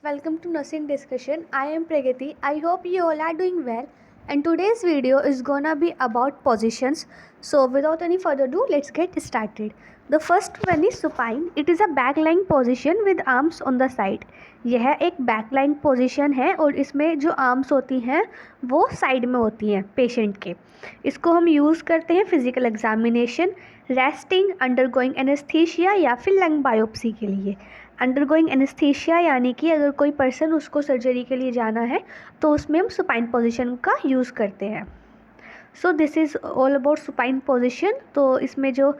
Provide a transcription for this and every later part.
Welcome to Nursing Discussion. I am Pragati. I hope you all are doing well. And today's video is gonna be about positions. So without any further ado, let's get started. The first one is supine. It is a back-lying position with arms on the side. यह एक back-lying position है और इसमें जो arms होती हैं वो side में होती हैं पेशेंट के. इसको हम यूज़ करते हैं physical examination, resting, undergoing anaesthesia या फिर लंग बायोप्सी के लिए. अंडरगोइंग एनेस्थीसिया यानी कि अगर कोई पर्सन उसको सर्जरी के लिए जाना है तो उसमें हम सुपाइन पोजीशन का यूज़ करते हैं. सो this is all about supine position. तो इसमें जो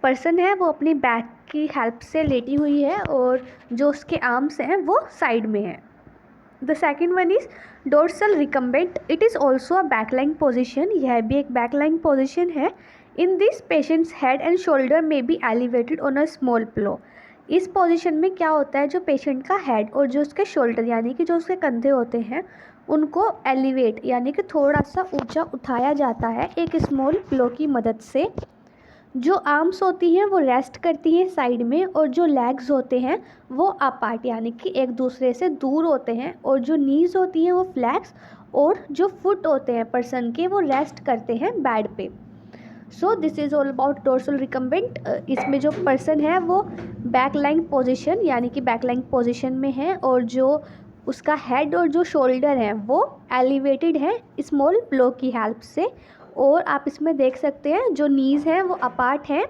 पर्सन है वो अपनी बैक की हेल्प से लेटी हुई है और जो उसके आर्म्स हैं वो साइड में है. The second one is dorsal recumbent. It is also a backlying position. यह भी एक बैकलाइंग पोजिशन है. In this patient's head and shoulder may be elevated on a small pillow. इस पोजीशन में क्या होता है, जो पेशेंट का हेड और जो उसके शोल्डर यानी कि जो उसके कंधे होते हैं उनको एलिवेट यानी कि थोड़ा सा ऊंचा उठाया जाता है एक स्मॉल पिलो की मदद से. जो आर्म्स होती हैं वो रेस्ट करती हैं साइड में और जो लेग्स होते हैं वो अपार्ट यानी कि एक दूसरे से दूर होते हैं और जो नीज़ होती हैं वो फ्लैक्स और जो फुट होते हैं पर्सन के वो रेस्ट करते हैं बेड पे. सो this is all about dorsal recumbent. इसमें जो पर्सन है वो बैक लाइंग पोजिशन यानी कि बैक लाइंग पोजिशन में है और जो उसका हेड और जो शोल्डर हैं वो एलिवेटेड हैं स्मॉल पिलो की हेल्प से. और आप इसमें देख सकते हैं जो नीज़ हैं वो अपार्ट हैं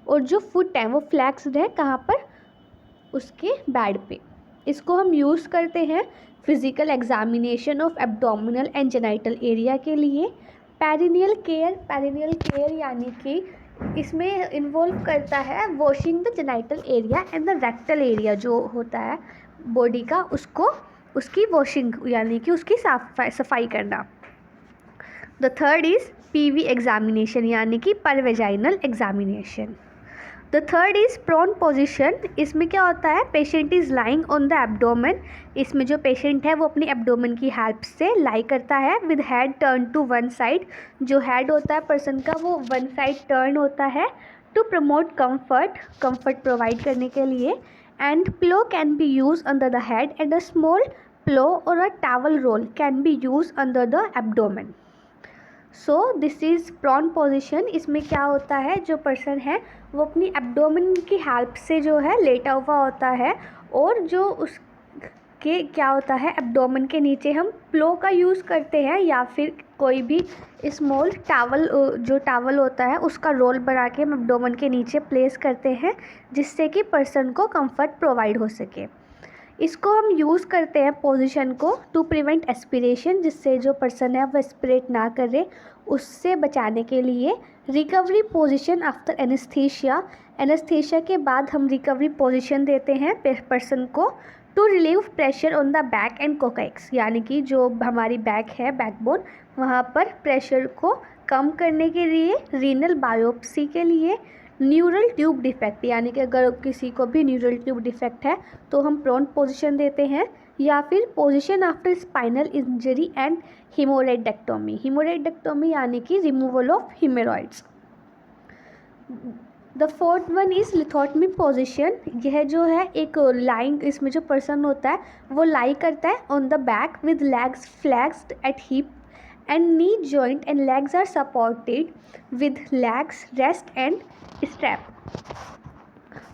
और जो फुट हैं वो फ्लैक्स्ड हैं. कहाँ पर? उसके बेड पे. इसको हम यूज़ करते हैं physical examination of abdominal and genital area के लिए. पेरिनियल केयर यानी कि इसमें इन्वॉल्व करता है washing the genital area and the rectal area जो होता है बॉडी का उसको उसकी वॉशिंग यानी कि उसकी सफाई करना. The third is PV examination यानी कि per vaginal examination. The third is prone position. इसमें क्या होता है, patient is lying on the abdomen. इसमें जो पेशेंट है वो अपनी एब्डोमेन की हेल्प से लाई करता है with head turn to one side. जो हेड होता है पर्सन का वो वन साइड टर्न होता है टू प्रमोट कंफर्ट प्रोवाइड करने के लिए. And pillow can be use under the head and a small pillow और a towel roll can be use under the abdomen. So this is prone position. इसमें क्या होता है, जो पर्सन है वो अपनी एब्डोमेन की हेल्प से जो है लेटा हुआ होता है और जो उसके क्या होता है एब्डोमेन के नीचे हम पिलो का यूज़ करते हैं या फिर कोई भी स्मॉल टावल जो टावल होता है उसका रोल बना के हम एब्डोमेन के नीचे प्लेस करते हैं जिससे कि पर्सन को कंफर्ट प्रोवाइड हो सके. इसको हम यूज़ करते हैं पोजीशन को टू प्रिवेंट एस्पिरेशन, जिससे जो पर्सन है वो एस्पिरेट ना करे उससे बचाने के लिए. रिकवरी पोजीशन आफ्टर एनेस्थीसिया के बाद हम रिकवरी पोजीशन देते हैं पर्सन को to relieve pressure on the back and coccyx यानी कि जो हमारी बैक है बैकबोन वहाँ पर प्रेशर को कम करने के लिए. रीनल बायोप्सी के लिए. न्यूरल ट्यूब डिफेक्ट यानी कि अगर किसी को भी न्यूरल ट्यूब डिफेक्ट है तो हम प्रोन पोजीशन देते हैं. या फिर position after spinal injury and haemorrhoidectomy यानी कि removal of haemorrhoids. The fourth one is lithotomy position. यह जो है एक लाइंग, इसमें जो पर्सन होता है वो लाई करता है on the back with legs flexed at hip and knee joint and legs are supported with legs rest and strap.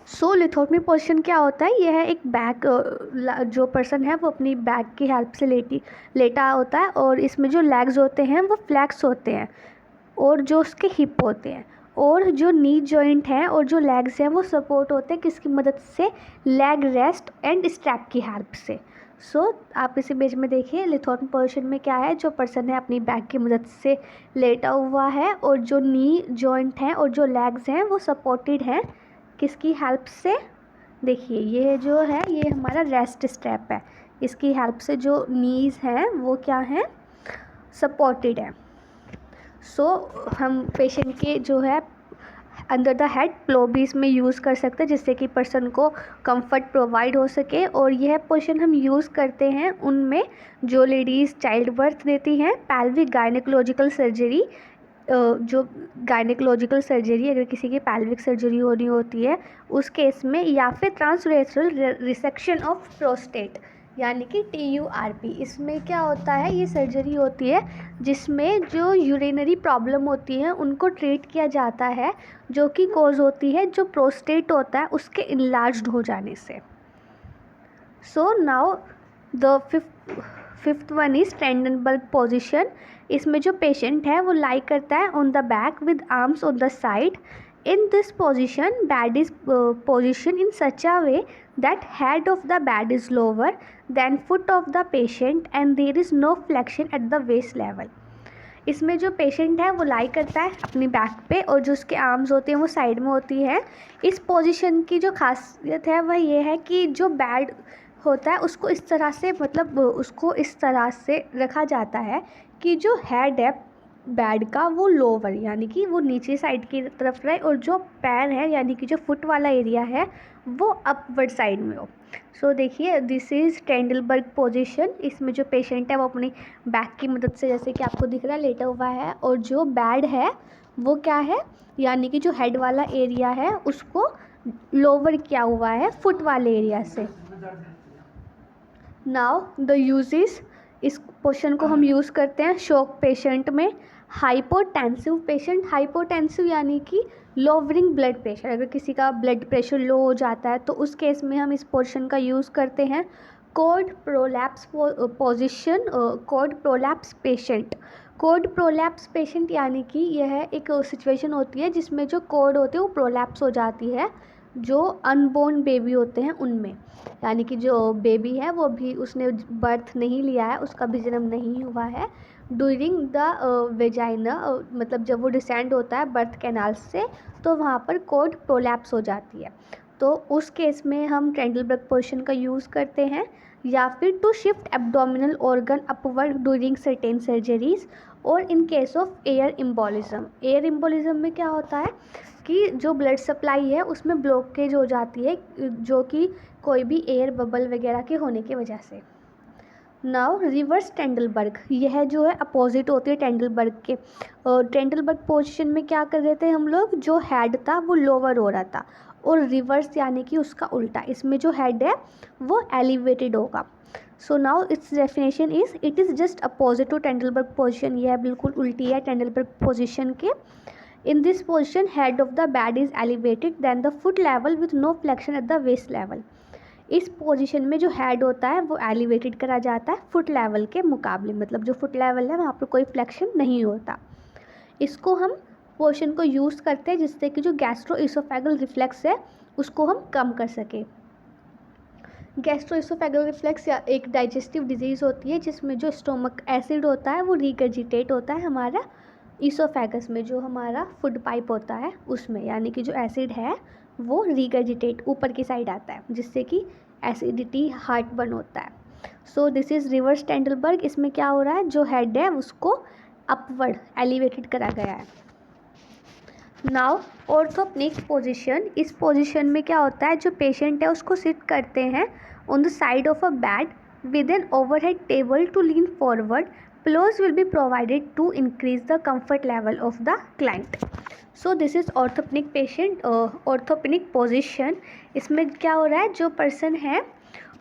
So lithotomy position क्या होता है, यह है एक बैक जो पर्सन है वो अपनी बैक की हेल्प से लेटा होता है और इसमें जो लेग्स होते हैं वो फ्लैक्स होते हैं और जो उसके हिप होते हैं और जो नी जॉइंट हैं और जो लेग्स हैं वो सपोर्ट होते हैं किसकी मदद से, लेग रेस्ट एंड स्ट्रैप की हेल्प से. सो आप इस इमेज में देखिए लिथोटमी पोजीशन में क्या है, जो पर्सन है अपनी बैक की मदद से लेटा हुआ है और जो नी जॉइंट हैं और जो लेग्स हैं वो सपोर्टेड हैं किसकी हेल्प से. देखिए ये जो है ये हमारा रेस्ट स्ट्रैप है, इसकी हेल्प से जो नीज़ हैं वो क्या हैं, सपोर्टेड है. सो हम पेशेंट के जो है अंडर द हेड पिलो भी इसमें यूज़ कर सकते हैं जिससे कि पर्सन को कंफर्ट प्रोवाइड हो सके. और यह पोजीशन हम यूज़ करते हैं उनमें जो लेडीज़ चाइल्ड बर्थ देती हैं. पैल्विक गायनेकोलॉजिकल सर्जरी, जो गायनेकोलॉजिकल सर्जरी अगर किसी की पैल्विक सर्जरी होनी होती है उस केस में, या फिर ट्रांसरेट्रल रिसेक्शन ऑफ प्रोस्टेट यानी कि TURP। इसमें क्या होता है, ये सर्जरी होती है जिसमें जो यूरिनरी प्रॉब्लम होती है उनको ट्रीट किया जाता है, जो कि कॉज होती है जो प्रोस्टेट होता है उसके इनलार्ज्ड हो जाने से। So now the fifth one is Trendelenburg position. इसमें जो पेशेंट है वो लाई करता है on the back with arms on the side. In this position, bed is positioned in such a way that head of the bed is lower than foot of the patient and there is no flexion at the waist level. इसमें जो patient है वो lie करता है अपनी back पे और जो उसके आर्म्स होते हैं वो साइड में होती है। इस पोजीशन की जो खासियत है वह ये है कि जो बेड होता है उसको इस तरह से, मतलब उसको इस तरह से रखा जाता है कि जो हेड है बेड का वो लोअर यानी कि वो नीचे साइड की तरफ रहे और जो पैर है यानी कि जो फुट वाला एरिया है वो अपवर्ड साइड में हो। सो देखिए, दिस इज़ टेंडलबर्ग पोजीशन। इसमें जो पेशेंट है वो अपनी बैक की मदद से, जैसे कि आपको दिख रहा है, लेटा हुआ है और जो बेड है वो क्या है, यानी कि जो हेड वाला एरिया है उसको लोअर किया हुआ है फुट वाले एरिया से। नाउ द यूजेस, इस पोर्शन को हम यूज़ करते हैं शॉक पेशेंट में। हाइपोटेंसिव पेशेंट, हाइपोटेंसिव यानी कि लोअरिंग ब्लड प्रेशर, अगर किसी का ब्लड प्रेशर लो हो जाता है तो उस केस में हम इस पोर्शन का यूज़ करते हैं। Cord prolapse position, cord prolapse patient. Cord prolapse patient यानी कि यह एक सिचुएशन होती है जिसमें जो कॉर्ड होते हैं वो प्रोलैप्स हो जाती है जो अनबोर्न बेबी होते हैं उनमें, यानी कि जो बेबी है वो भी उसने बर्थ नहीं लिया है, उसका भी जन्म नहीं हुआ है। ड्यूरिंग द वेजाइना, मतलब जब वो डिसेंड होता है बर्थ कैनाल से तो वहाँ पर कॉर्ड प्रोलैप्स हो जाती है। तो उस केस में हम टेंडलबर्ग पोजीशन का यूज़ करते हैं, या फिर to shift abdominal organ upward during certain surgeries और in case of air embolism. Air embolism में क्या होता है कि जो ब्लड सप्लाई है उसमें ब्लॉकेज हो जाती है, जो कि कोई भी एयर बबल वगैरह के होने की वजह से। नाउ रिवर्स टेंडलबर्ग, यह जो है अपोजिट होती है टेंडलबर्ग के। टेंडलबर्ग पोजीशन में क्या कर रहे थे हम लोग, जो हेड था वो लोअर हो रहा था और रिवर्स यानी कि उसका उल्टा, इसमें जो हेड है वो एलिवेटेड होगा। So now its definition is, it is just opposite to Trendelenburg position. यह बिल्कुल उल्टी है टेंडलबर्ग पोजीशन के। In this position, head of the bed is elevated than the foot level with no flexion at the waist level. इस position में जो head होता है वो एलिवेटेड करा जाता है फुट लेवल के मुकाबले, मतलब जो फुट लेवल है वहाँ पर कोई फ्लेक्शन नहीं होता। इसको हम पोजीशन को यूज़ करते हैं जिससे कि जो गैस्ट्रोइसोफेगल रिफ्लेक्स है उसको हम कम कर सकें। गैस्ट्रोइसोफेगल रिफ्लेक्स या एक डाइजेस्टिव डिजीज़ होती है जिसमें जो स्टोमक एसिड होता है वो रिगर्जिटेट होता है हमारा ईसोफेगस में, जो हमारा फूड पाइप होता है उसमें, यानी कि जो एसिड है वो रिगर्जिटेट ऊपर की साइड आता है जिससे कि एसिडिटी हार्ट बर्न होता है। सो दिस इज़ रिवर्स टेंडलबर्ग। इसमें क्या हो रहा है, जो हेड है उसको अपवर्ड एलिवेटेड करा गया है। नाउ ऑर्थोपेनिक पोजीशन, इस पोजीशन में क्या होता है, जो पेशेंट है उसको सिट करते हैं on the side of a bed with an overhead table to lean forward. Pillows will be provided to increase the comfort level of the client. So this is orthopenic patient, orthopenic position. इसमें क्या हो रहा है, जो person है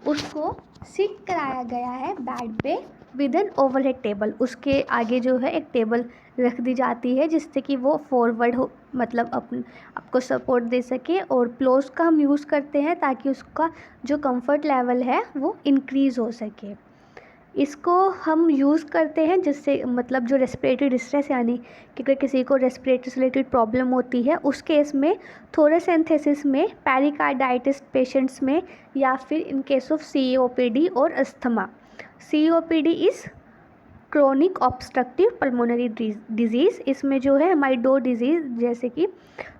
उसको seat कराया गया है बेड पे विद एन ओवरहेड टेबल। उसके आगे जो है एक टेबल रख दी जाती है जिससे कि वो फॉरवर्ड हो, मतलब आपको सपोर्ट दे सके। और प्लोस का हम यूज़ करते हैं ताकि उसका जो कंफर्ट लेवल है वो इंक्रीज़ हो सके। इसको हम यूज़ करते हैं जिससे, मतलब जो रेस्पिरेटरी डिस्ट्रेस यानी कि अगर किसी को रेस्पिरेटरी से रिलेटेड प्रॉब्लम होती है उस केस में, थोरेसेंथेसिस में, पेरिकार्डाइटिस पेशेंट्स में, या फिर इन केस ऑफ COPD और asthma. COPD is chronic obstructive pulmonary disease. इसमें जो है हमारी दो डिजीज़ जैसे कि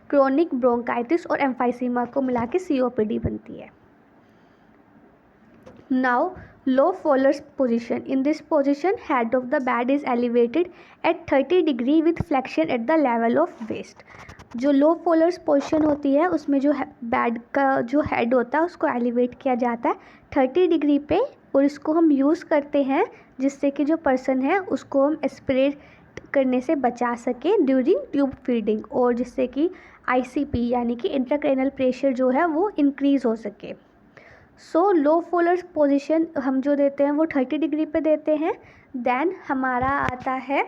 क्रोनिक ब्रोंकाइटिस और एम्फाइसीमा को मिला के COPD बनती है। Now low Fowler's position. In this position, head of the bed is elevated at 30 degree with flexion at the level of waist. जो लो Fowler's position होती है उसमें जो बेड का जो हेड होता है उसको एलिवेट किया जाता है 30 डिग्री पे, और इसको हम यूज़ करते हैं जिससे कि जो पर्सन है उसको हम एस्पिरेट करने से बचा सके ड्यूरिंग ट्यूब फीडिंग, और जिससे कि ICP यानी कि इंट्राक्रैनियल प्रेशर जो है वो इंक्रीज़ हो सके। सो लो फोलर पोजीशन हम जो देते हैं वो 30 डिग्री पे देते हैं। देन हमारा आता है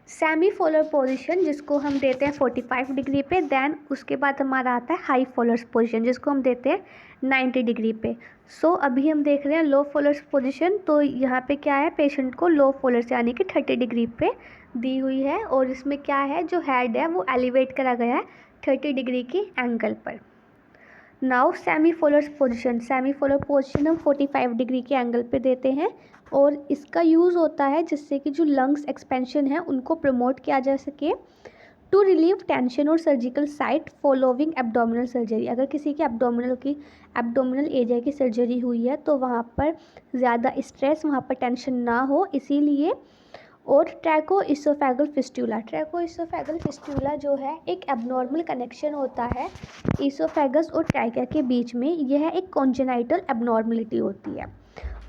सेमी फोलर पोजीशन जिसको हम देते हैं 45 डिग्री पे। देन उसके बाद हमारा आता है हाई फोलर पोजीशन जिसको हम देते हैं 90 डिग्री पे। सो अभी हम देख रहे हैं लो फोलर पोजीशन। तो यहाँ पे क्या है, पेशेंट को लो फोलर यानी कि 30 डिग्री पे दी हुई है और इसमें क्या है, जो हेड है वो एलिवेट करा गया है 30 डिग्री की एंगल पर। Now semi Fowler position, semi Fowler position हम 45 डिग्री के एंगल पे देते हैं और इसका यूज़ होता है जिससे कि जो लंग्स एक्सपेंशन है उनको प्रमोट किया जा सके, टू रिलीव टेंशन और surgical site following abdominal surgery. अगर किसी की एब्डोमिनल एरिया की सर्जरी हुई है तो वहाँ पर ज़्यादा स्ट्रेस, वहाँ पर टेंशन ना हो, इसीलिए। और ट्रैकोइसोफेगल फिस्टूला, ट्रैकोइसोफेगल फिस्टूला जो है एक एबनॉर्मल कनेक्शन होता है ईसोफेगस और ट्रैकिया के बीच में। यह एक कॉन्जेनाइटल एबनॉर्मलिटी होती है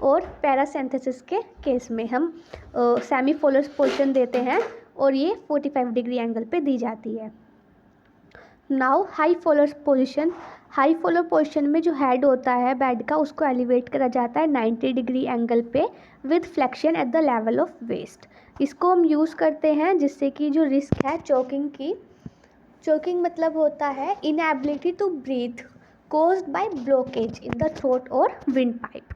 और पैरासिंथेसिस के केस में हम सेमी फोलर पोजीशन देते हैं और ये 45 डिग्री एंगल पे दी जाती है। Now high Fowler position, high Fowler position में जो हेड होता है बेड का उसको एलिवेट करा जाता है 90 डिग्री एंगल पे with flexion at the level of waist. इसको हम यूज़ करते हैं जिससे कि जो रिस्क है चोकिंग की, चोकिंग मतलब होता है inability to breathe caused by blockage in the throat or windpipe.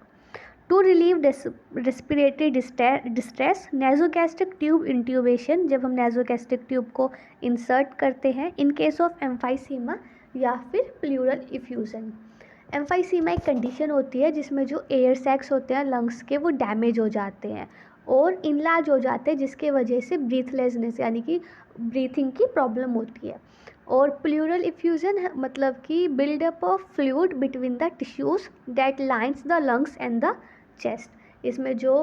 To relieve respiratory distress, nasogastric tube intubation, जब हम नेजोगैस्ट्रिक ट्यूब को इंसर्ट करते हैं इन केस ऑफ एम्फाइसीमा या फिर प्लूरल इफ्यूज़न। एम्फाइसीमा एक कंडीशन होती है जिसमें जो एयर सैक्स होते हैं लंग्स के वो डैमेज हो जाते हैं और इनलार्ज हो जाते हैं जिसके वजह से ब्रीथलेसनेस यानी कि ब्रीथिंग की प्रॉब्लम होती है। और प्लूरल इफ्यूज़न मतलब कि buildup of fluid between the tissues that lines the lungs and the chest. इसमें जो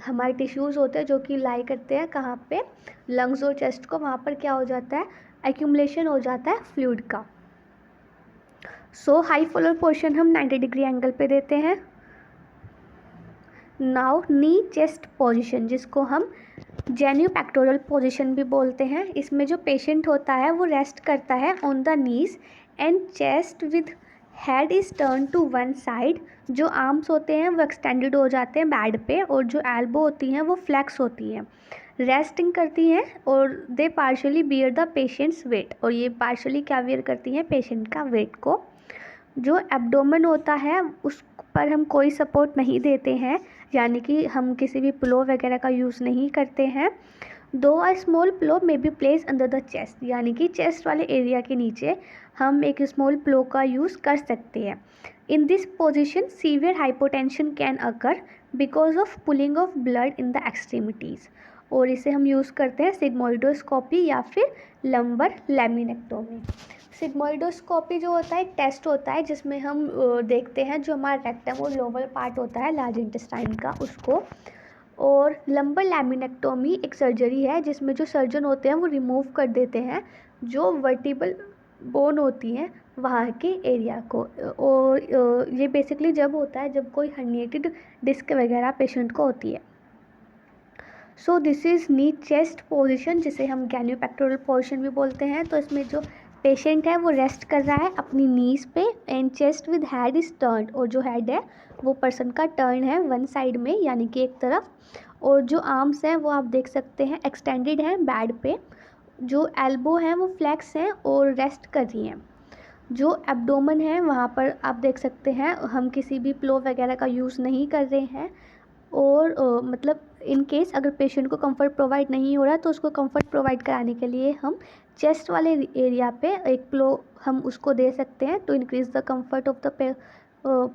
हमारे टिश्यूज़ होते हैं जो कि लाई करते हैं कहाँ पे, लंग्स और चेस्ट को, वहाँ पर क्या हो जाता है, एक्यूमुलेशन हो जाता है फ्लूइड का। सो हाई फोलर पोजीशन हम 90 डिग्री एंगल पे देते हैं। नाउ नी चेस्ट पोजीशन जिसको हम जेन्यूपेक्टोरल पोजीशन भी बोलते हैं। इसमें जो पेशेंट होता है वो रेस्ट करता है on the knees and chest with head is turn to one side. जो आर्म्स होते हैं वो एक्सटेंडेड हो जाते हैं बेड पे और जो एल्बो होती हैं वो फ्लैक्स होती हैं, रेस्टिंग करती हैं और they partially bear the patient's weight, और ये पार्शली क्या बियर करती हैं, पेशेंट का वेट को। जो एब्डोमेन होता है उस पर हम कोई सपोर्ट नहीं देते हैं, यानी कि हम किसी भी पिलो वगैरह का यूज़ नहीं करते हैं। दो अ small pillow may be place under the chest, यानी कि चेस्ट वाले एरिया के नीचे हम एक स्मॉल पिलो का यूज़ कर सकते हैं। In this position severe hypotension can occur because of pulling of blood in the extremities, और इसे हम यूज़ करते हैं सिग्मोइडोस्कोपी या फिर लंबर लैमिनेक्टोमी। सिग्मोइडोस्कोपी जो होता है एक टेस्ट होता है जिसमें हम देखते हैं जो हमारा रेक्टम और लोअर पार्ट होता है लार्ज इंटेस्टाइन का उसको। और लंबर लैमिनेक्टोमी एक सर्जरी है जिसमें जो सर्जन होते हैं वो रिमूव कर देते हैं जो वर्टिबल बोन होती हैं वहाँ के एरिया को। और ये बेसिकली जब होता है जब कोई हर्निएटेड डिस्क वगैरह पेशेंट को होती है। सो this is knee chest position जिसे हम गैनियोपेक्टोरल पोजीशन भी बोलते हैं। तो इसमें जो पेशेंट है वो रेस्ट कर रहा है अपनी नीज़ पे and chest with head is turn, और जो हेड है वो पर्सन का टर्न है वन साइड में यानी कि एक तरफ, और जो आर्म्स हैं वो आप देख सकते हैं एक्सटेंडेड हैं बेड पे, जो एल्बो हैं वो फ्लैक्स हैं और रेस्ट कर रही हैं। जो एब्डोमेन है वहाँ पर आप देख सकते हैं हम किसी भी पिलो वगैरह का यूज़ नहीं कर रहे हैं। और मतलब इन केस अगर पेशेंट को कंफर्ट प्रोवाइड नहीं हो रहा तो उसको कंफर्ट प्रोवाइड कराने के लिए हम चेस्ट वाले एरिया पे एक पिलो हम उसको दे सकते हैं to increase the comfort of the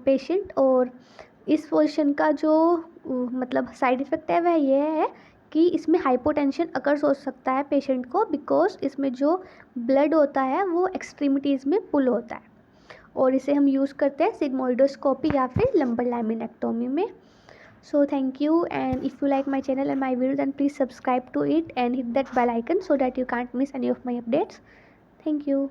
patient. और इस पोजीशन का जो मतलब साइड इफ़ेक्ट है वह यह है कि इसमें हाइपोटेंशन अकर्स हो सकता है पेशेंट को, बिकॉज इसमें जो ब्लड होता है वो एक्सट्रीमिटीज़ में पुल होता है, और इसे हम यूज़ करते हैं सिग्मोइडोस्कोपी या फिर लंबर लैमिनेक्टोमी में। So thank you, and if you like my channel and my video then please subscribe to it and hit that bell icon so that you can't miss any of my updates. Thank you.